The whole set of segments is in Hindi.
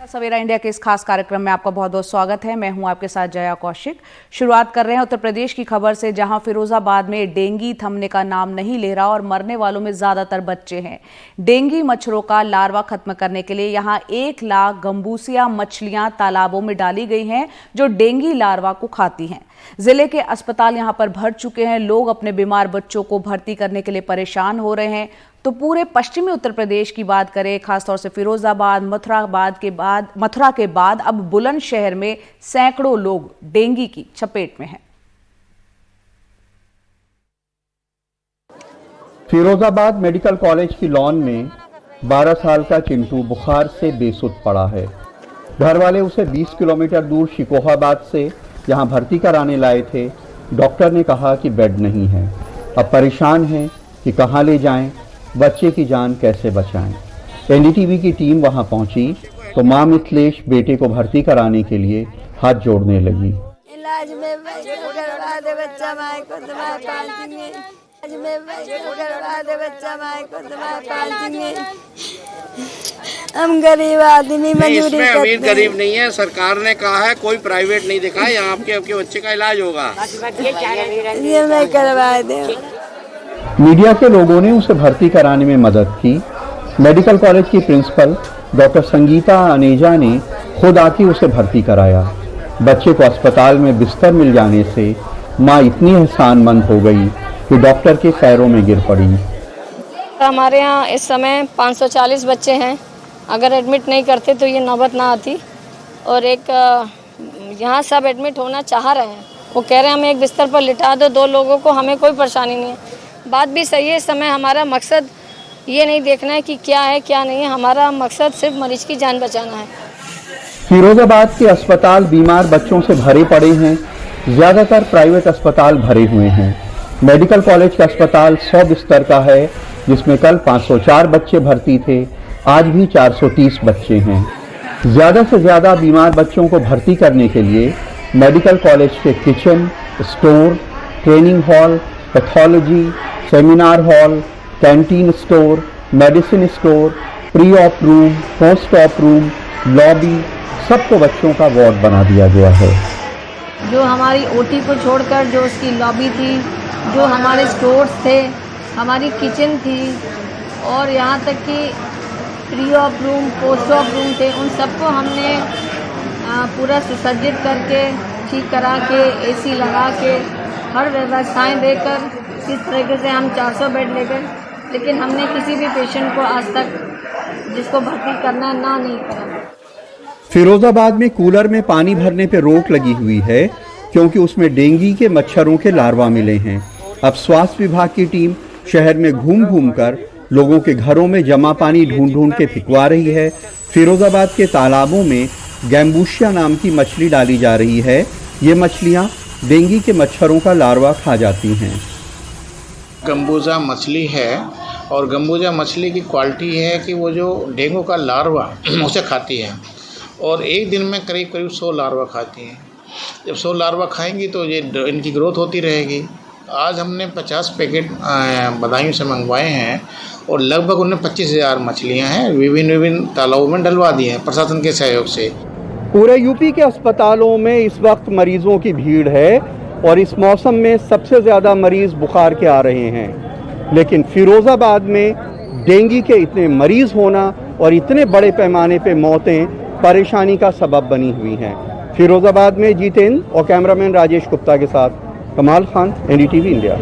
सवेरा इंडिया के इस खास कार्यक्रम में आपका बहुत बहुत स्वागत है। मैं हूं आपके साथ जया कौशिक। शुरुआत कर रहे हैं उत्तर प्रदेश की खबर से, जहां फिरोजाबाद में डेंगू थमने का नाम नहीं ले रहा और मरने वालों में ज्यादातर बच्चे हैं। डेंगू मच्छरों का लार्वा खत्म करने के लिए यहां 1 लाख गंबूसिया मछलियां तालाबों में डाली गई हैं, जो डेंगू लार्वा को खाती हैं। जिले के अस्पताल यहां पर भर चुके हैं। लोग अपने बीमार बच्चों को भर्ती करने के लिए परेशान हो रहे हैं। तो पूरे पश्चिमी उत्तर प्रदेश की बात करें, खासतौर से फिरोजाबाद, मथुरा के बाद अब बुलंदशहर में सैकड़ों लोग डेंगू की चपेट में हैं। फिरोजाबाद मेडिकल कॉलेज की लॉन में 12 साल का चिंटू बुखार से बेसुध पड़ा है। घर वाले उसे 20 किलोमीटर दूर शिकोहाबाद से यहां भर्ती कराने लाए थे। डॉक्टर ने कहा कि बेड नहीं है। अब परेशान हैं कि कहां ले जाएं, बच्चे की जान कैसे बचाएं। एनडीटीवी की टीम वहां पहुंची तो मां मिथिलेश बेटे को भर्ती कराने के लिए हाथ जोड़ने लगी। इलाज में करवा दे बच्चा, माई को तुम्हारे पालेंगे। इलाज में करवा दे बच्चा, माई को तुम्हारे पालेंगे। हम गरीब आदमी मजदूरी करते हैं। अमीर गरीब नहीं है। सरकार ने कहा है कोई प्राइवेट नहीं दिखा है, यहाँ आपके बच्चे का इलाज होगा। ये मैं करवा दे। मीडिया के लोगों ने उसे भर्ती कराने में मदद की। मेडिकल कॉलेज की प्रिंसिपल डॉक्टर संगीता अनेजा ने खुद आके उसे भर्ती कराया। बच्चे को अस्पताल में बिस्तर मिल जाने से मां इतनी एहसानमंद हो गई कि डॉक्टर के पैरों में गिर पड़ी। हमारे यहाँ इस समय 540 बच्चे हैं। अगर एडमिट नहीं करते तो ये नौबत ना आती। और एक यहाँ सब एडमिट होना चाह रहे हैं। वो कह रहे हैं हमें एक बिस्तर पर लिटा दो 2 लोगों को, हमें कोई परेशानी नहीं है। बात भी सही है। इस समय हमारा मकसद ये नहीं देखना है कि क्या है क्या नहीं है, हमारा मकसद सिर्फ मरीज की जान बचाना है। फिरोजाबाद के अस्पताल बीमार बच्चों से भरे पड़े हैं। ज्यादातर प्राइवेट अस्पताल भरे हुए हैं। मेडिकल कॉलेज का अस्पताल 100 बिस्तर का है, जिसमें कल 504 बच्चे भर्ती थे। आज भी 430 बच्चे हैं। ज्यादा से ज्यादा बीमार बच्चों को भर्ती करने के लिए मेडिकल कॉलेज के kitchen, store, training hall, pathology, seminar hall, canteen store, medicine store, pre op room, post op room, lobby, सबको बच्चों का वार्ड बना दिया गया है। जो हमारी ओटी को छोड़कर जो उसकी लॉबी थी, जो हमारे स्टोर्स थे, हमारी किचन थी और यहाँ तक कि pre op room, post op room थे, उन सबको हमने पूरा सुसज्जित करके, ठीक करा के, एसी लगा के, हर व्यवस्थाएं देकर इस तरीके से हम 400 बेड ले गए। लेकिन हमने किसी भी पेशेंट को आज तक जिसको भर्ती करना ना नहीं करा। फिरोजाबाद में कूलर में पानी भरने पर रोक लगी हुई है, क्योंकि उसमें डेंगू के मच्छरों के लार्वा मिले हैं। अब स्वास्थ्य विभाग की टीम शहर में घूम घूम कर लोगों के घरों में जमा पानी ढूंढ ढूंढ के फिकवा रही है। फिरोजाबाद के तालाबों में गैम्बूशिया नाम की मछली डाली जा रही है। ये मछलियां डेंगू के मच्छरों का लार्वा खा जाती हैं। गंबूजा मछली है और गंबूजा मछली की क्वालिटी है कि वो जो डेंगू का लार्वा उसे खाती है और एक दिन में करीब करीब 100 लार्वा खाती हैं। जब 100 लार्वा खाएंगी तो ये इनकी ग्रोथ होती रहेगी। आज हमने 50 पैकेट बदायूं से मंगवाए हैं और लगभग उनमें 25,000 मछलियाँ हैं। विभिन्न तालाबों में डलवा दी हैं प्रशासन के सहयोग से। पूरे यूपी के अस्पतालों में इस वक्त मरीजों की भीड़ है और इस मौसम में सबसे ज़्यादा मरीज बुखार के आ रहे हैं। लेकिन फिरोजाबाद में डेंगू के इतने मरीज होना और इतने बड़े पैमाने पे मौतें परेशानी का सबब बनी हुई हैं। फिरोजाबाद में जितेंद्र और कैमरामैन राजेश गुप्ता के साथ कमाल खान, एनडीटीवी इंडिया।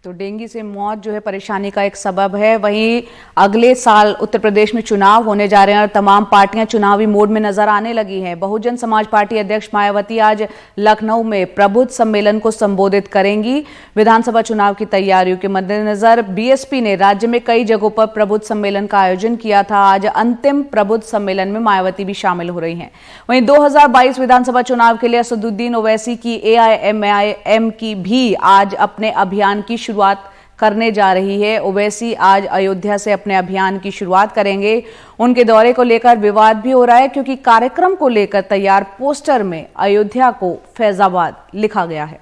तो डेंगू से मौत जो है परेशानी का एक सबब है। वहीं अगले साल उत्तर प्रदेश में चुनाव होने जा रहे हैं और तमाम पार्टियां चुनावी मोड में नजर आने लगी हैं। बहुजन समाज पार्टी अध्यक्ष मायावती आज लखनऊ में प्रबुद्ध सम्मेलन को संबोधित करेंगी। विधानसभा चुनाव की तैयारियों के मद्देनजर बीएसपी ने राज्य में कई जगहों पर प्रबुद्ध सम्मेलन का आयोजन किया था। आज अंतिम प्रबुद्ध सम्मेलन में मायावती भी शामिल हो रही हैं। वहीं 2022 विधानसभा चुनाव के लिए असदुद्दीन ओवैसी की AIMIM की भी आज अपने अभियान की शुरुआत करने जा रही है। ओवैसी आज अयोध्या से अपने अभियान की शुरुआत करेंगे। उनके दौरे को लेकर विवाद भी हो रहा है, क्योंकि कार्यक्रम को लेकर तैयार पोस्टर में अयोध्या को फैजाबाद लिखा गया है।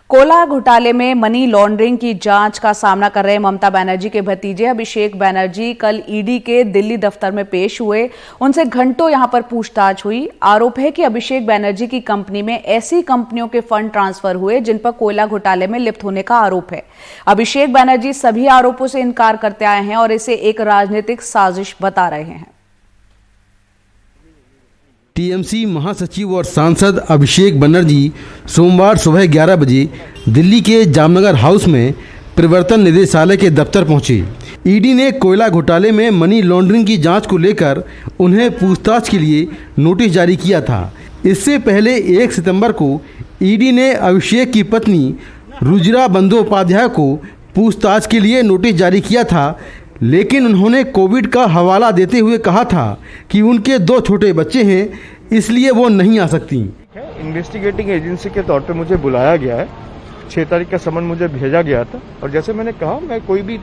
कोयला घोटाले में मनी लॉन्ड्रिंग की जांच का सामना कर रहे ममता बनर्जी के भतीजे अभिषेक बनर्जी कल ईडी के दिल्ली दफ्तर में पेश हुए। उनसे घंटों यहां पर पूछताछ हुई। आरोप है कि अभिषेक बनर्जी की कंपनी में ऐसी कंपनियों के फंड ट्रांसफर हुए जिन पर कोयला घोटाले में लिप्त होने का आरोप है। अभिषेक बनर्जी सभी आरोपों से इनकार करते आए हैं और इसे एक राजनीतिक साजिश बता रहे हैं। टीएमसी महासचिव और सांसद अभिषेक बनर्जी सोमवार सुबह 11 बजे दिल्ली के जामनगर हाउस में प्रवर्तन निदेशालय के दफ्तर पहुंचे। ईडी ने कोयला घोटाले में मनी लॉन्ड्रिंग की जांच को लेकर उन्हें पूछताछ के लिए नोटिस जारी किया था। इससे पहले 1 सितंबर को ईडी ने अभिषेक की पत्नी रुजिरा बंदोपाध्याय को पूछताछ के लिए नोटिस जारी किया था, लेकिन उन्होंने कोविड का हवाला देते हुए कहा था कि उनके 2 छोटे बच्चे हैं, इसलिए वो नहीं आ सकती। इन्वेस्टिगेटिंग एजेंसी के तौर पे मुझे बुलाया गया है। 6 तारीख का समन मुझे भेजा गया था और जैसे मैंने कहा मैं कोई भी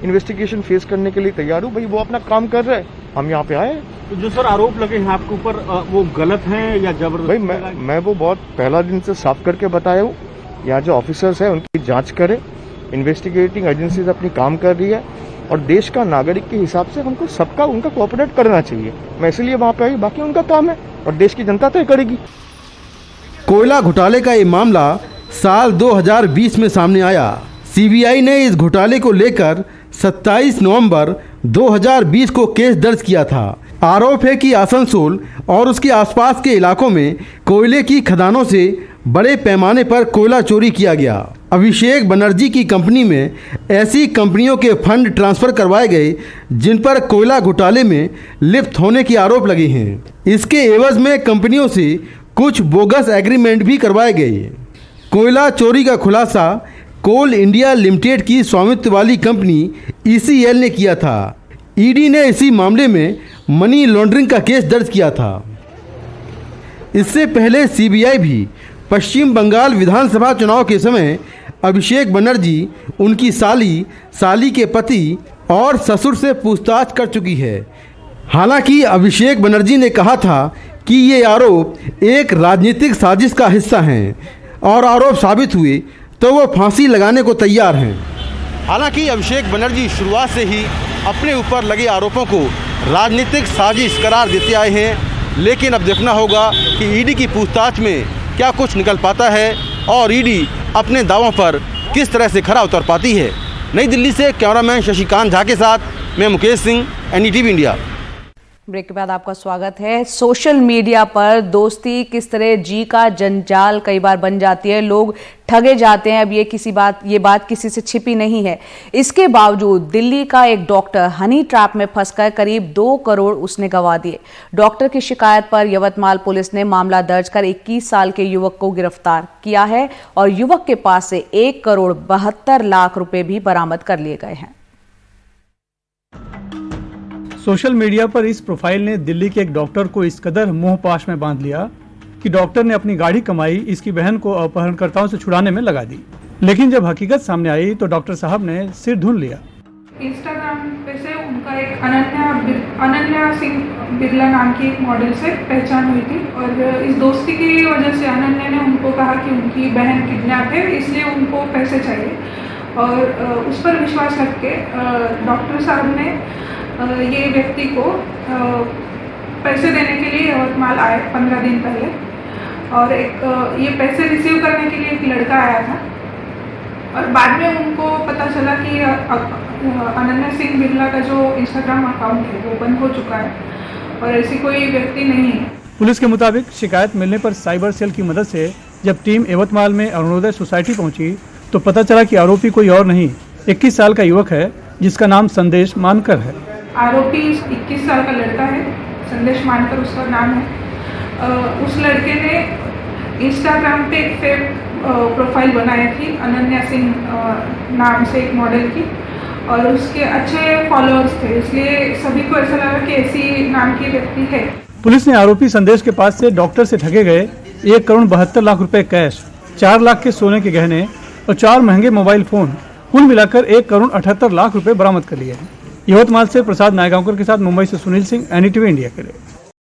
इन्वेस्टिगेशन फेस करने के लिए तैयार हूँ। भाई वो अपना काम कर रहे हैं, हम यहाँ पे आए। तो जो सर आरोप लगे हैं आपके ऊपर वो गलत हैं या जबरदस्ती? भाई मैं वो बहुत पहला दिन से साफ करके बताया हूँ। यहाँ जो ऑफिसर्स हैं उनकी जाँच करें। इन्वेस्टिगेटिंग एजेंसीज अपनी काम कर रही है और देश का नागरिक के हिसाब से हमको सबका उनका कोऑपरेट करना चाहिए। मैं इसलिए वहाँ पे आई, बाकी उनका काम है और देश की जनता तय करेगी। कोयला घोटाले का ये मामला साल 2020 में सामने आया। सीबीआई ने इस घोटाले को लेकर 27 नवंबर 2020 को केस दर्ज किया था। आरोप है कि आसनसोल और उसके आसपास के इलाकों में कोयले की खदानों से बड़े पैमाने पर कोयला चोरी किया गया। अभिषेक बनर्जी की कंपनी में ऐसी कंपनियों के फंड ट्रांसफर करवाए गए जिन पर कोयला घोटाले में लिप्त होने के आरोप लगे हैं। इसके एवज में कंपनियों से कुछ बोगस एग्रीमेंट भी करवाए गए। कोयला चोरी का खुलासा कोल इंडिया लिमिटेड की स्वामित्व वाली कंपनी ECL ने किया था। ईडी ने इसी मामले में मनी लॉन्ड्रिंग का केस दर्ज किया था। इससे पहले सीबीआई भी पश्चिम बंगाल विधानसभा चुनाव के समय अभिषेक बनर्जी, उनकी साली के पति और ससुर से पूछताछ कर चुकी है। हालांकि अभिषेक बनर्जी ने कहा था कि ये आरोप एक राजनीतिक साजिश का हिस्सा हैं और आरोप साबित हुए तो वो फांसी लगाने को तैयार हैं। हालांकि अभिषेक बनर्जी शुरुआत से ही अपने ऊपर लगे आरोपों को राजनीतिक साजिश करार देते आए हैं, लेकिन अब देखना होगा कि ईडी की पूछताछ में क्या कुछ निकल पाता है और ईडी अपने दावों पर किस तरह से खरा उतर पाती है। नई दिल्ली से कैमरामैन शशिकांत झा के साथ मैं Mukesh Singh, NDTV India. Break के बाद आपका स्वागत है। सोशल मीडिया पर दोस्ती किस तरह जी का जंजाल कई बार बन जाती है, लोग ठगे जाते हैं। अब ये बात किसी से छिपी नहीं है। इसके बावजूद दिल्ली का एक डॉक्टर हनी ट्रैप में फंसकर करीब 2 करोड़ उसने गंवा दिए। डॉक्टर की शिकायत पर यवतमाल पुलिस ने मामला दर्ज कर 21 साल के युवक को गिरफ्तार किया है और युवक के पास से 1 करोड़ 72 लाख रुपए भी बरामद कर लिए गए हैं। सोशल मीडिया पर इस प्रोफाइल ने दिल्ली के एक डॉक्टर को इस कदर मोहपाश में बांध लिया कि डॉक्टर ने अपनी गाढ़ी कमाई इसकी बहन को अपहरणकर्ताओं से छुड़ाने में लगा दी। लेकिन जब हकीकत सामने आई तो डॉक्टर साहब ने सिर ढूंढ लिया। इंस्टाग्राम पे से उनका एक अनन्या सिंह बिरला नाम की एक मॉडल से पहचान हुई थी और इस दोस्ती की वजह से अनन्या ने उनको कहा कि उनकी बहन किडनैप है, इसलिए उनको पैसे चाहिए और उस पर विश्वास रख के डॉक्टर साहब ने ये व्यक्ति को पैसे देने के लिए यवतमाल आए 15 दिन पहले और ये पैसे रिसीव करने के लिए एक लड़का आया था और बाद में उनको पता चला कि अनन्या सिंह बिरला का जो इंस्टाग्राम अकाउंट है वो बंद हो चुका है और ऐसी कोई व्यक्ति नहीं है। पुलिस के मुताबिक शिकायत मिलने पर साइबर सेल की मदद से जब टीम यवतमाल में अरुणोदय सोसाइटी पहुंची तो पता चला कि आरोपी कोई और नहीं 21 साल का युवक है जिसका नाम संदेश मानकर है। आरोपी 21 साल का लड़का है, संदेश मानकर उसका नाम है। उस लड़के ने इंस्टाग्राम पे एक फेक प्रोफाइल बनाई थी अनन्या सिंह नाम से एक मॉडल की और उसके अच्छे फॉलोअर्स थे, इसलिए सभी को ऐसा लगा कि ऐसी नाम की व्यक्ति है। पुलिस ने आरोपी संदेश के पास से डॉक्टर से ठगे गए 1 करोड़ 72 लाख रुपए कैश, 4 लाख के सोने के गहने और 4 महंगे मोबाइल फोन, कुल मिलाकर 1 करोड़ 78 लाख रुपए बरामद कर लिए हैं। यवतमाल से प्रसाद नायगांवकर के साथ मुंबई से सुनील सिंह, NDTV इंडिया के लिए।